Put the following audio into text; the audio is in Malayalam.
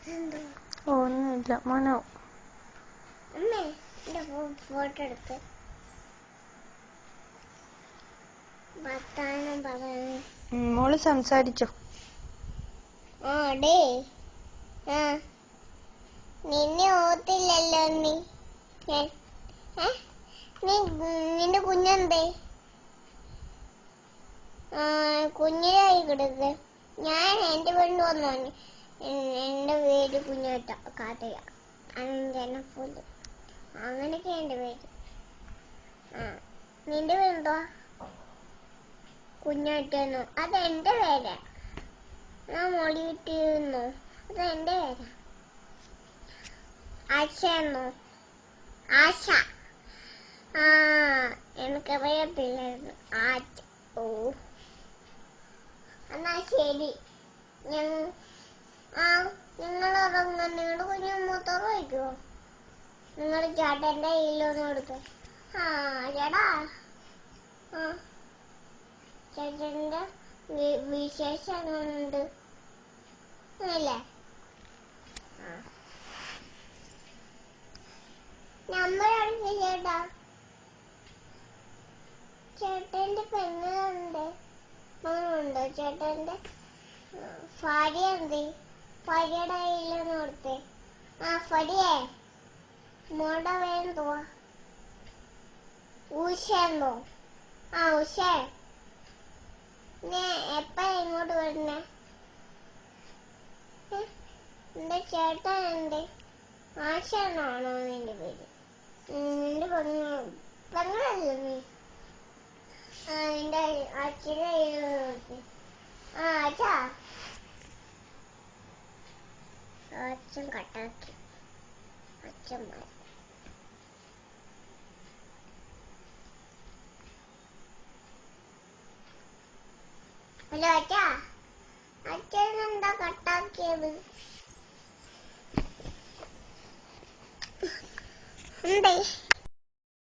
ഒന്നുമില്ല മോനോ. ഫോട്ടോ എടുത്ത് മോള് സംസാരിച്ചോ? നിന്നെ ഓർത്തില്ലല്ലോ നിന്റെ കുഞ്ഞെന്തേ? കുഞ്ഞിനായി കിടക്ക്. ഞാൻ എന്റെ വീട്ടിൽ വന്നു. എന്റെ പേര് കുഞ്ഞാറ്റ കാട്ടയ അഞ്ചനപ്പൂല്, അങ്ങനെയൊക്കെ എന്റെ പേര്. നിന്റെ പേരെന്തുവാ? കുഞ്ഞാറ്റെന്നോ? അതെന്റെ പേരാ. ഞാൻ മോളി കിട്ടിയിരുന്നോ? അതെന്റെ പേരാ. ആശയെന്നോ? ആശ. എനിക്കറിയത്തില്ലായിരുന്നു. ആശ. ഓ, എന്നാ ശരി. നിങ്ങളുറങ്ങ. നിങ്ങളുടെ കുഞ്ഞു മൂത്തോറ് വയ്ക്കുവോ? നിങ്ങൾ ചേട്ടന്റെ കയ്യിലൊന്നും കൊടുത്തു. ചേട്ടാ, ചേട്ടന്റെ വിശേഷം എങ്ങനെയുണ്ട്? അല്ലേ? നമ്മളടുത്ത് ചേട്ടാ, ചേട്ടന്റെ പെങ്ങളുണ്ട്. മകളുണ്ടോ ചേട്ടന്റെ? ഭാര്യ എന്തേ? ഭാര്യയുടെ കയ്യിലൊന്നും കൊടുത്തേ? ഭാര്യേ, മോളുടെ പേരെന്തുവാ? ഉഷയെന്നോ? ഉഷേ, നീ എപ്പ ഇങ്ങോട്ട് വരുന്നേ? എന്റെ ചേട്ടൻ എന്തേ? ആശ എന്നാണോ നിന്റെ പേര്? നിന്റെ പെങ്ങളല്ലേ നീ? നിന്റെ അച്ഛൻ്റെ കയ്യിൽ നോക്കി. അച്ഛാ, അച്ഛൻ കട്ടാക്കി. അച്ഛൻ ഹലോ അച്ഛാ, അച്ഛൻ എന്താ കട്ടാക്കിയത്? എന്തേ?